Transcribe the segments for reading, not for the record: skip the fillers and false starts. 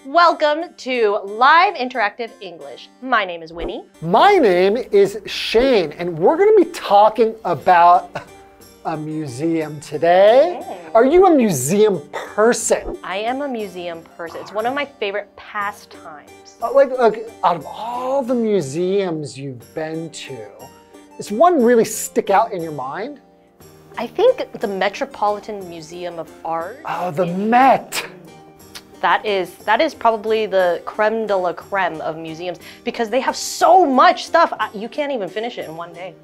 Welcome to Live Interactive English. My name is Winnie. My name is Shane, and we're going to be talking about a museum today. Are you a museum person? I am a museum person. It's one of my favorite pastimes. Like, out of all the museums you've been to, does one really stick out in your mind? I think the Metropolitan Museum of Art. Oh, the Met. That is probably the creme de la creme of museums because they have so much stuff. You can't even finish it in one day.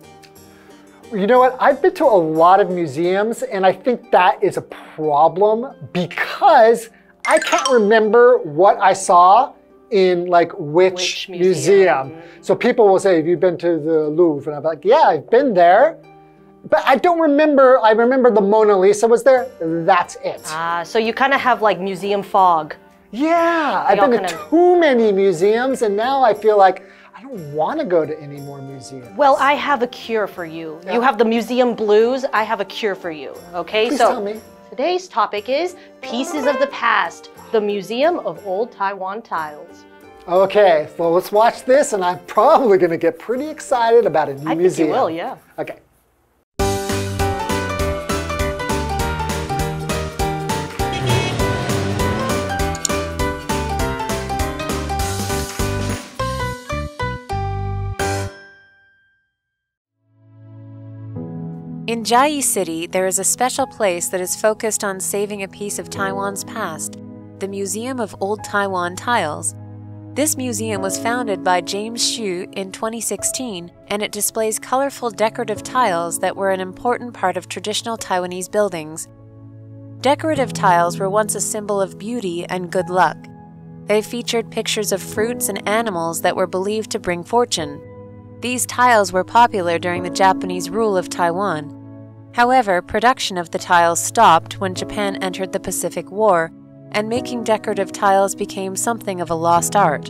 You know what? I've been to a lot of museums, and I think that is a problem because I can't remember what I saw in like which museum. So people will say, have you been to the Louvre? And I'm like, yeah, I've been there. But I don't remember. I remember the Mona Lisa was there. That's it. So you kind of have like museum fog. Yeah, I've been to too many museums, and now I feel like I don't want to go to any more museums. Well, I have a cure for you. Yeah. You have the museum blues. I have a cure for you. Okay, Please tell me. Today's topic is Pieces of the Past, the Museum of Old Taiwan Tiles. Okay, so let's watch this, and I'm probably going to get pretty excited about a new museum. I think you will, yeah. Okay. In Chiayi City, there is a special place that is focused on saving a piece of Taiwan's past, the Museum of Old Taiwan Tiles. This museum was founded by James Hsu in 2016, and it displays colorful decorative tiles that were an important part of traditional Taiwanese buildings. Decorative tiles were once a symbol of beauty and good luck. They featured pictures of fruits and animals that were believed to bring fortune. These tiles were popular during the Japanese rule of Taiwan. However, production of the tiles stopped when Japan entered the Pacific War, and making decorative tiles became something of a lost art.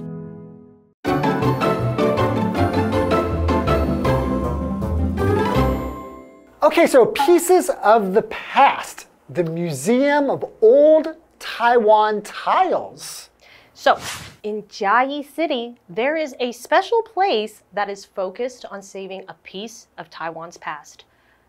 Okay, so Pieces of the Past, the Museum of Old Taiwan Tiles. So, in Chiayi City, there is a special place that is focused on saving a piece of Taiwan's past.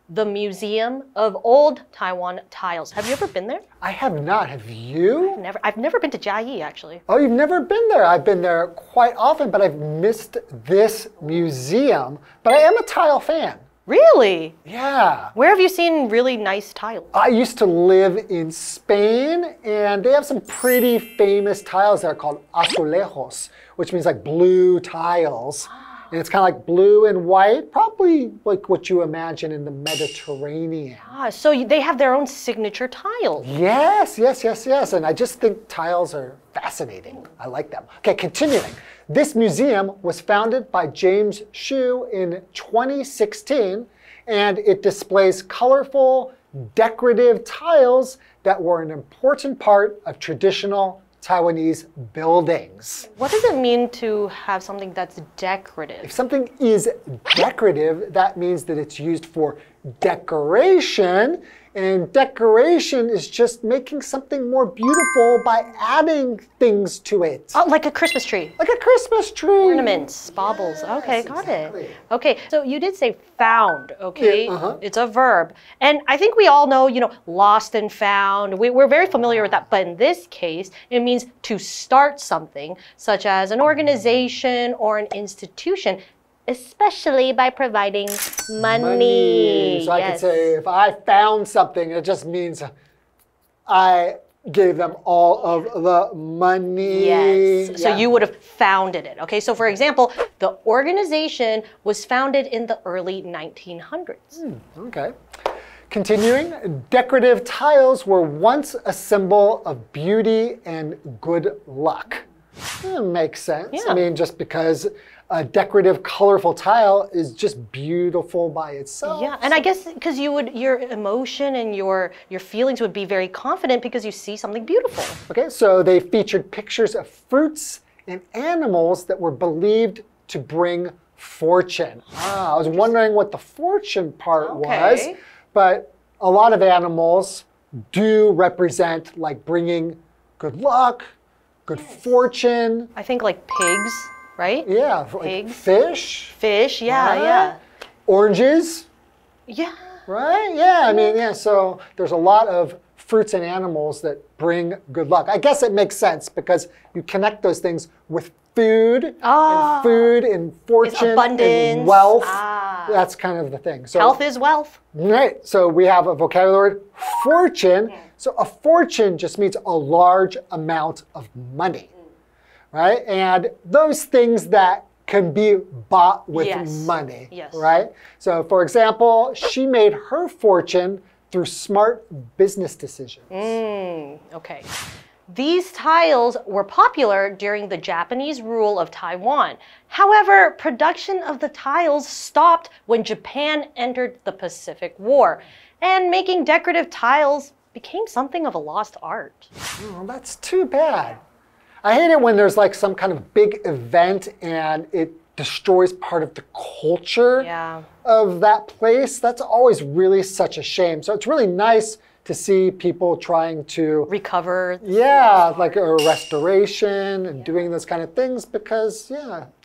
The Museum of Old Taiwan Tiles. Have you ever been there? I have not. Have you? I've never been to Chiayi, actually. Oh, you've never been there? I've been there quite often, but I've missed this museum. But I am a tile fan. Really? Yeah. Where have you seen really nice tiles? I used to live in Spain, and they have some pretty famous tiles there called azulejos, which means like blue tiles. And it's kind of like blue and white, probably like what you imagine in the Mediterranean. So they have their own signature tiles. Yes, yes, yes, yes. And I just think tiles are fascinating. I like them. Okay, continuing. This museum was founded by James Hsu in 2016, and it displays colorful, decorative tiles that were an important part of traditional Taiwanese buildings. What does it mean to have something that's decorative? If something is decorative, that means that it's used for decoration. And decoration is just making something more beautiful by adding things to it. Oh, like a Christmas tree. Like a Christmas tree. Ornaments, baubles. Yes, okay, got it. Okay, so you did say found, okay? Yeah, It's a verb. And I think we all know, lost and found. We're very familiar with that. But in this case, it means to start something, such as an organization or an institution, especially by providing money. So I could say, if I found something, it just means I gave them all of the money. Yes. Yeah. So you would have founded it. Okay. So for example, the organization was founded in the early 1900s. Okay. Continuing, decorative tiles were once a symbol of beauty and good luck. Makes sense. Yeah. I mean, just because a decorative, colorful tile is just beautiful by itself. Yeah, and I guess because your emotion and your feelings would be very confident because you see something beautiful. Okay, so they featured pictures of fruits and animals that were believed to bring fortune. I was wondering what the fortune part was, but a lot of animals do represent like bringing good luck, good fortune. I think like pigs, right? Yeah, pigs. Like fish. Fish, yeah. Oranges. Yeah. Right? Yeah, I mean, yeah, so there's a lot of fruits and animals that bring good luck. I guess it makes sense because you connect those things with food, and food and fortune and wealth. That's kind of the thing. So, health is wealth. Right. So we have a vocabulary word, fortune. So a fortune just means a large amount of money, right? And those things that can be bought with money, right? So for example, she made her fortune through smart business decisions. Okay. These tiles were popular during the Japanese rule of Taiwan. However, production of the tiles stopped when Japan entered the Pacific War, and making decorative tiles became something of a lost art. Oh, that's too bad. I hate it when there's like some kind of big event and it destroys part of the culture of that place. That's always really such a shame. So it's really nice to see people trying to recover. Like a restoration and doing those kind of things because,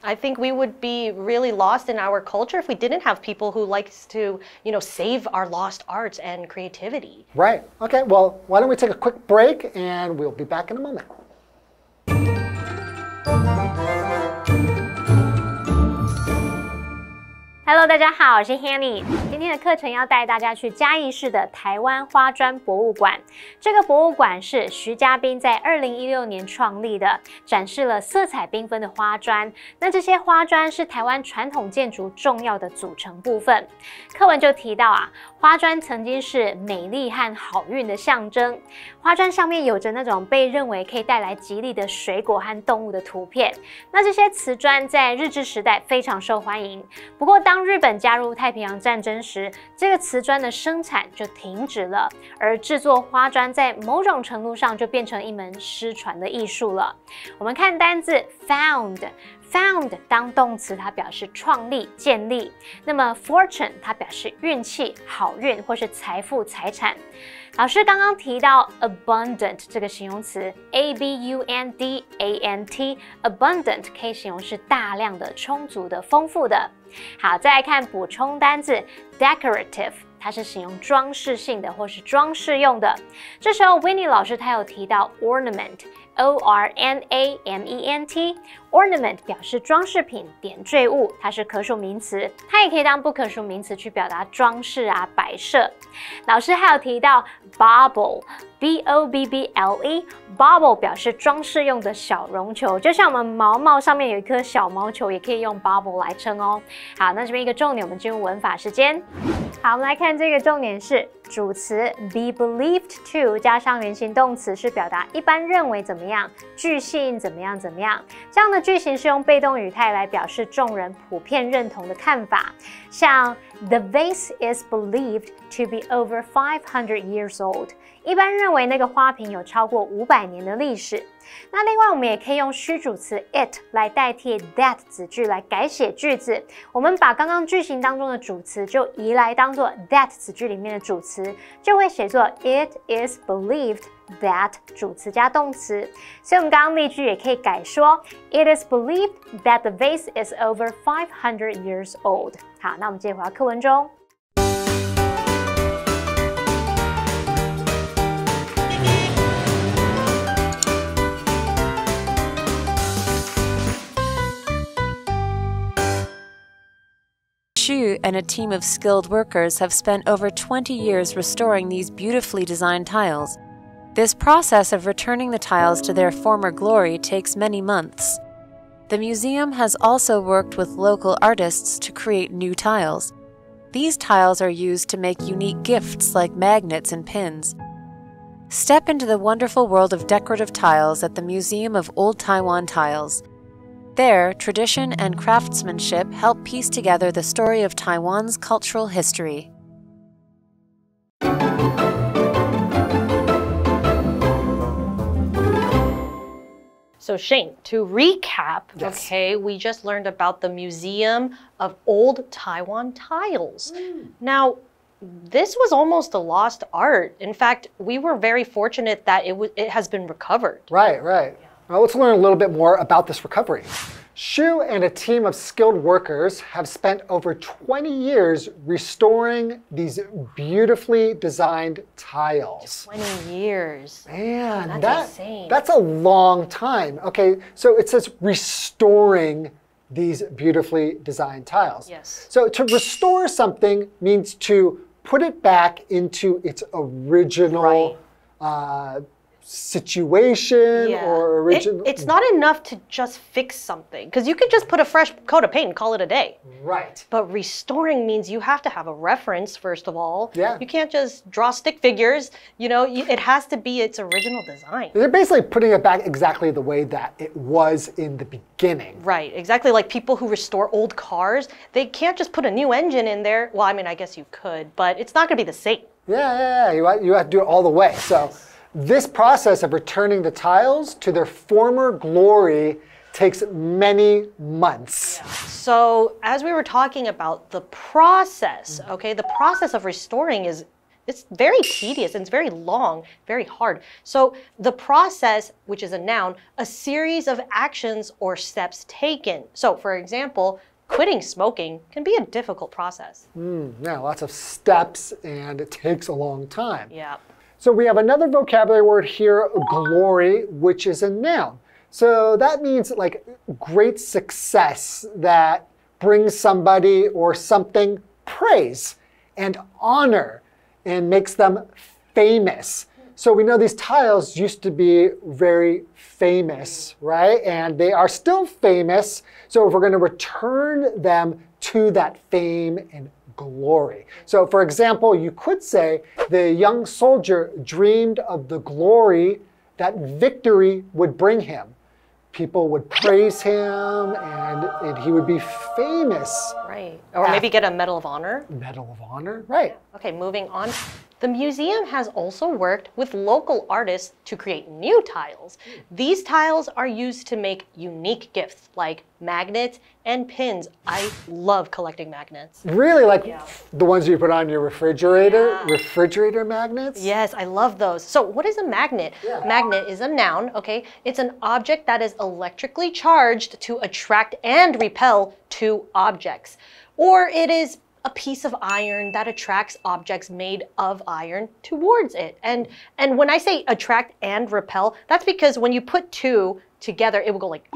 I think we would be really lost in our culture if we didn't have people who likes to, save our lost arts and creativity. Right. Okay, well, why don't we take a quick break and we'll be back in a moment. Hello， 大家好，我是 Hanny。今天的课程要带大家去嘉义市的台湾花砖博物馆。这个博物馆是徐家斌在2016年创立的，展示了色彩缤纷的花砖。那这些花砖是台湾传统建筑重要的组成部分。课文就提到花砖曾经是美丽和好运的象征。花砖上面有着那种被认为可以带来吉利的水果和动物的图片。那这些瓷砖在日治时代非常受欢迎。不过当日本加入太平洋战争时，这个瓷砖的生产就停止了，而制作花砖在某种程度上就变成一门失传的艺术了。我们看单字 found 当动词，它表示创立、建立；那么 fortune 它表示运气、好运或是财富、财产。老师刚刚提到 abundant 这个形容词 abundant 可以形容是大量的、充足的、丰富的。好，再来看补充单字 decorative， 它是形容装饰性的或是装饰用的。这时候 Winnie 老师他有提到 ornament。ornament 表示装饰品、点缀物，它是可数名词，它也可以当不可数名词去表达装饰摆设。老师还有提到 bauble， bauble 表示装饰用的小绒球，就像我们毛毛上面有一颗小毛球，也可以用 bauble 来称哦。好，那这边一个重点，我们进入文法时间。好，我们来看这个重点是主词 be believed to 加上原形动词，是表达一般认为怎么样，据信怎么样怎么样。这样的句型是用被动语态来表示众人普遍认同的看法，像 The vase is believed to be over 500 years old。一般认为那个花瓶有超过500年的历史。那另外我们也可以用虚主词 it 来代替 that 子句来改写句子。我们把刚刚句型当中的主词就移来当做 that 子句里面的主词，就会写作 it is believed that 主词加动词。所以我们刚刚例句也可以改说 It is believed that the vase is over 500 years old。好，那我们接着回到课文中。Xu and a team of skilled workers have spent over 20 years restoring these beautifully designed tiles. This process of returning the tiles to their former glory takes many months. The museum has also worked with local artists to create new tiles. These tiles are used to make unique gifts like magnets and pins. Step into the wonderful world of decorative tiles at the Museum of Old Taiwan Tiles. There, tradition and craftsmanship help piece together the story of Taiwan's cultural history. So Shane, to recap, okay, we just learned about the Museum of Old Taiwan Tiles. Now, this was almost a lost art. In fact, we were very fortunate that it has been recovered. Right, right. Yeah. Well, let's learn a little bit more about this recovery. Xu and a team of skilled workers have spent over 20 years restoring these beautifully designed tiles. 20 years. Man, that's insane. That's a long time. Okay, so it says restoring these beautifully designed tiles. Yes. So to restore something means to put it back into its original situation or original. It's not enough to just fix something, because you could just put a fresh coat of paint and call it a day. Right. But restoring means you have to have a reference, first of all. Yeah. You can't just draw stick figures. You know, it has to be its original design. They're basically putting it back exactly the way that it was in the beginning. Right, exactly. Like people who restore old cars, they can't just put a new engine in there. Well, I mean, I guess you could, but it's not going to be the same. Yeah. You have to do it all the way. So this process of returning the tiles to their former glory takes many months. Yeah. So as we were talking about the process, okay, the process of restoring it's very tedious and it's very long, very hard. So the process, which is a noun, a series of actions or steps taken. So for example, quitting smoking can be a difficult process. Yeah, lots of steps and it takes a long time. Yeah. So we have another vocabulary word here, glory, which is a noun. So that means like great success that brings somebody or something praise and honor and makes them famous. So we know these tiles used to be very famous, right? And they are still famous. So if we're going to return them to that fame and glory. So for example, you could say the young soldier dreamed of the glory that victory would bring him. People would praise him and he would be famous. Right. Or maybe get a Medal of Honor. Medal of Honor, right. Okay, moving on. The museum has also worked with local artists to create new tiles. These tiles are used to make unique gifts like magnets and pins. I love collecting magnets. Really? Like the ones you put on your refrigerator? Refrigerator magnets? Yes, I love those. So what is a magnet? Magnet is a noun, okay? It's an object that is electrically charged to attract and repel two objects. Or it is a piece of iron that attracts objects made of iron towards it. And when I say attract and repel, that's because when you put two together, it will go like...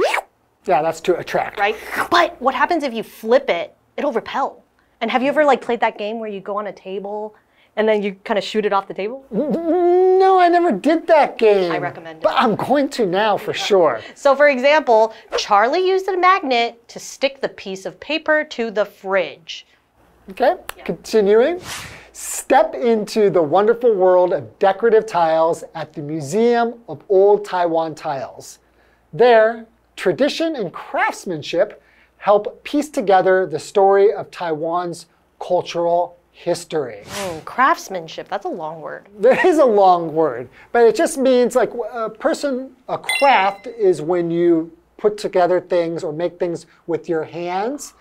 Yeah, that's to attract. Right? But what happens if you flip it? It'll repel. And have you ever like played that game where you go on a table and then you kind of shoot it off the table? No, I never did that game. I recommend it. But I'm going to now for sure. So for example, Charlie used a magnet to stick the piece of paper to the fridge. Okay, continuing. Step into the wonderful world of decorative tiles at the Museum of Old Taiwan Tiles. There, tradition and craftsmanship help piece together the story of Taiwan's cultural history. Craftsmanship, that's a long word. That is a long word, but it just means like a craft is when you put together things or make things with your hands.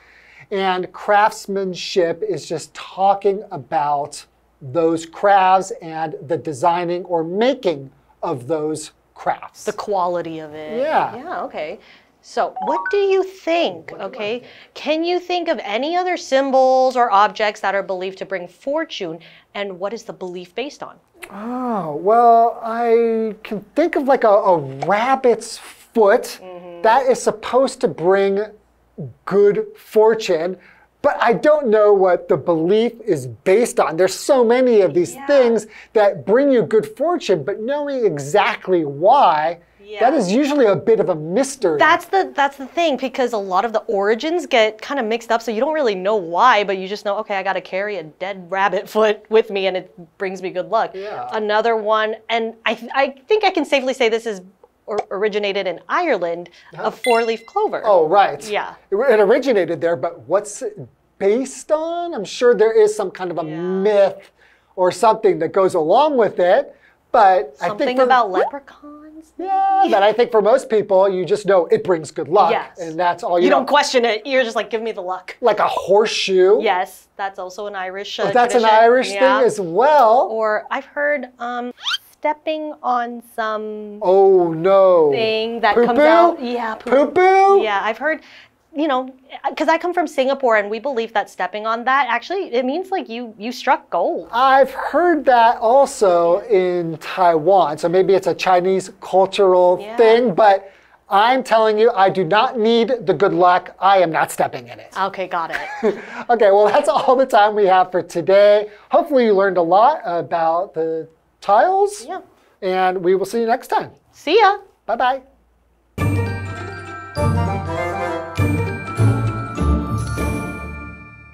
And craftsmanship is just talking about those crafts and the designing or making of those crafts. The quality of it. Yeah. Yeah, okay. So what do you think, okay? Can you think of any other symbols or objects that are believed to bring fortune? And what is the belief based on? Oh, well, I can think of like a rabbit's foot that is supposed to bring good fortune, but I don't know what the belief is based on. There's so many of these things that bring you good fortune, but knowing exactly why, that is usually a bit of a mystery. That's the thing, because a lot of the origins get kind of mixed up, so you don't really know why, but you just know, okay, I got to carry a dead rabbit foot with me and it brings me good luck. Another one, and I think I can safely say this is originated in Ireland, a four-leaf clover. Oh, right. Yeah. It originated there, but what's it based on? I'm sure there is some kind of a myth or something that goes along with it, but something I think about leprechauns? Yeah, that I think for most people, you just know it brings good luck. Yes. And that's all You know. don't question it. You're just like, give me the luck. Like a horseshoe. Yes, that's also an Irish Oh, that's tradition. an Irish thing as well. Or I've heard stepping on some Oh, no. thing that Poo-poo? comes out. Yeah, Poo-poo? Yeah, I've heard, you know, because I come from Singapore and we believe that stepping on that, actually, it means like you struck gold. I've heard that also in Taiwan. So maybe it's a Chinese cultural thing, but I'm telling you, I do not need the good luck. I am not stepping in it. Okay, got it. Okay, well, that's all the time we have for today. Hopefully you learned a lot about the tiles. Yeah. And we will see you next time. See ya. Bye-bye.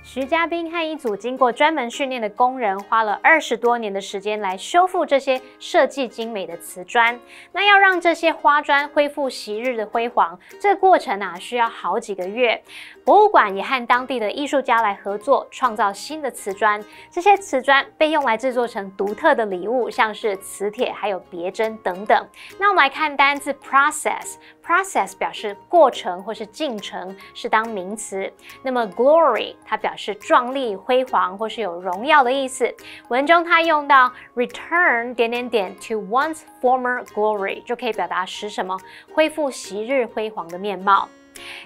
徐嘉宾和一组经过专门训练的工人，花了20多年的时间来修复这些设计精美的瓷砖。那要让这些花砖恢复昔日的辉煌，这个过程需要好几个月。博物馆也和当地的艺术家来合作，创造新的瓷砖。这些瓷砖被用来制作成独特的礼物，像是磁铁还有别针等等。那我们来看单字 process。process 表示过程或是进程，是当名词。那么 glory 它表示壮丽、辉煌或是有荣耀的意思。文中它用到 return ... to one's former glory 就可以表达使什么恢复昔日辉煌的面貌。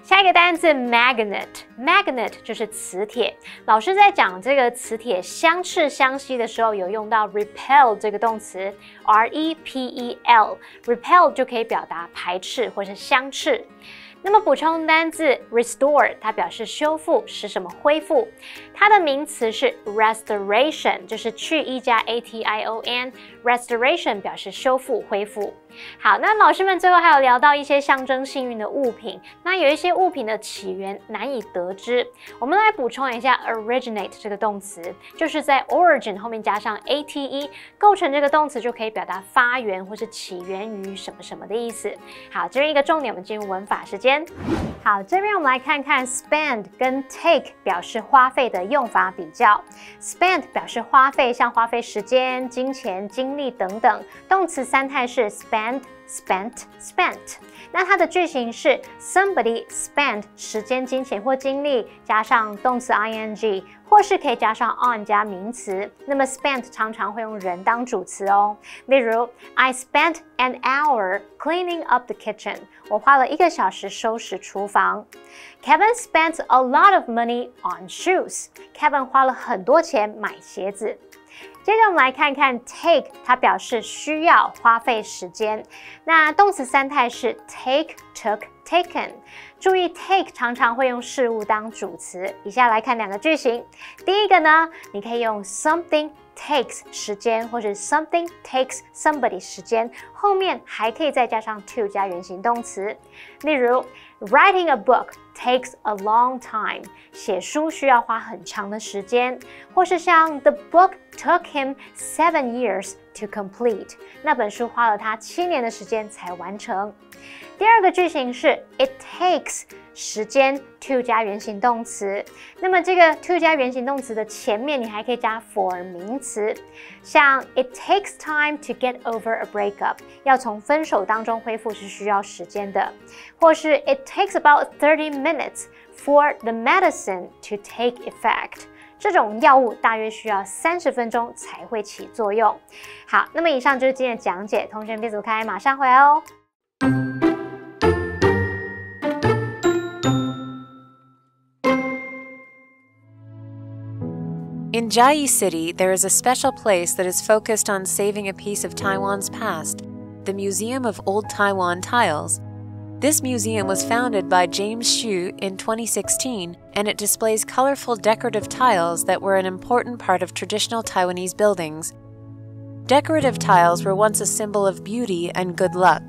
下一个单字 magnet 就是磁铁。老师在讲这个磁铁相斥相吸的时候，有用到 repel 这个动词 repel repel 就可以表达排斥或是相斥。那么补充单字 restore 它表示修复，使什么恢复。它的名词是 restoration 就是去一加 ation restoration 表示修复恢复。好，那老师们最后还有聊到一些象征幸运的物品，那有一些物品的起源难以得知。我们来补充一下 originate 这个动词，就是在 origin 后面加上 ate 构成这个动词，就可以表达发源或是起源于什么什么的意思。好，这边一个重点，我们进入文法时间。好，这边我们来看看 spend 跟 take 表示花费的用法比较。spend 表示花费，像花费时间、金钱、精力等等。动词三态是 spend, spent, spent。那它的句型是 somebody spent 时间、金钱或精力加上动词 ing， 或是可以加上 on 加名词。那么 spent 常常会用人当主词哦。例如 I spent an hour cleaning up the kitchen。我花了1个小时收拾厨房。Kevin spent a lot of money on shoes。Kevin 花了很多钱买鞋子。接着我们来看看 take， 它表示需要、花费时间。那动词三态是 take, took, taken。注意 take 常常会用事物当主词。以下来看2个句型。第一个呢，你可以用 something takes 时间，或者 something takes somebody 时间，后面还可以再加上 to 加原形动词。例如 writing a book takes a long time， 写书需要花很长的时间，或是像 the book took him 7 years to complete， 那本书花了他7年的时间才完成。第二个句型是 it takes 时间 to 加原形动词，那么这个 to 加原形动词的前面你还可以加 for 名词，像 it takes time to get over a breakup， 要从分手当中恢复是需要时间的，或是 it takes about 30 minutes for the medicine to take effect。这种药物大约需要30分钟才会起作用。好，那么以上就是今天的讲解，同学们别走开，马上回来哦。In Chiayi City, there is a special place that is focused on saving a piece of Taiwan's past, the Museum of Old Taiwan Tiles. This museum was founded by James Xu in 2016, and it displays colorful decorative tiles that were an important part of traditional Taiwanese buildings. Decorative tiles were once a symbol of beauty and good luck.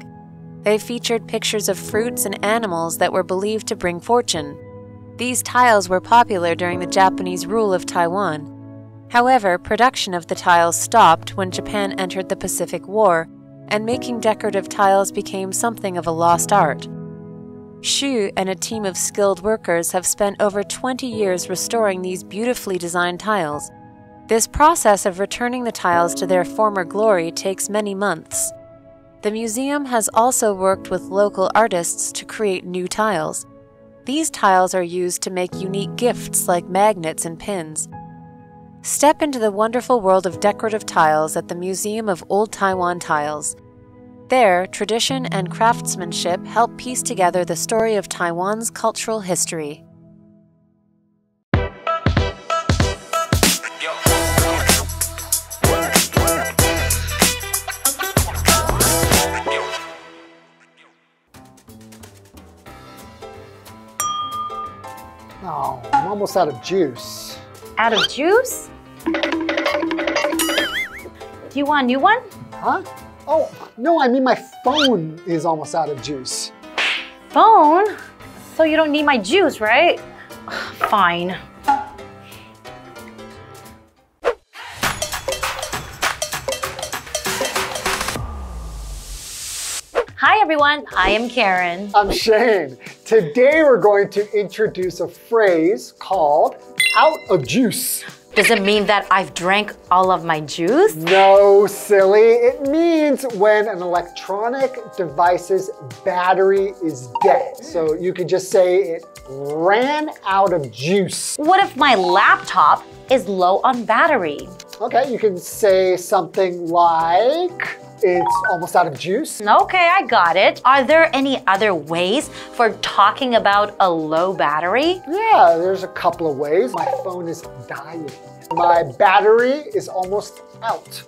They featured pictures of fruits and animals that were believed to bring fortune. These tiles were popular during the Japanese rule of Taiwan. However, production of the tiles stopped when Japan entered the Pacific War, and making decorative tiles became something of a lost art. Xu and a team of skilled workers have spent over 20 years restoring these beautifully designed tiles. This process of returning the tiles to their former glory takes many months. The museum has also worked with local artists to create new tiles. These tiles are used to make unique gifts like magnets and pins. Step into the wonderful world of decorative tiles at the Museum of Old Taiwan Tiles. There, tradition and craftsmanship help piece together the story of Taiwan's cultural history. Oh, I'm almost out of juice. Out of juice? Do you want a new one? Huh? Oh, no, I mean my phone is almost out of juice. Phone? So you don't need my juice, right? Fine. Hi everyone, I am Karen. I'm Shane. Today we're going to introduce a phrase called out of juice. Does it mean that I've drank all of my juice? No, silly. It means when an electronic device's battery is dead. So you could just say it ran out of juice. What if my laptop is low on battery? Okay, you can say something like, it's almost out of juice. Okay, I got it. Are there any other ways for talking about a low battery? Yeah, there's a couple of ways. My phone is dying. My battery is almost out.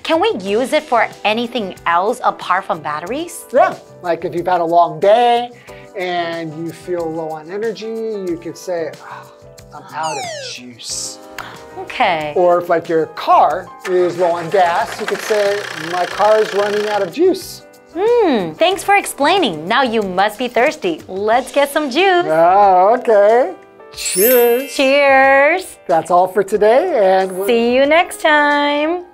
Can we use it for anything else apart from batteries? Yeah, like if you've had a long day and you feel low on energy, you could say, oh, I'm out of juice. Okay. Or if like your car is low on gas, you could say, my car is running out of juice. Thanks for explaining. Now you must be thirsty. Let's get some juice. Oh, okay. Cheers. Cheers. That's all for today, and see you next time.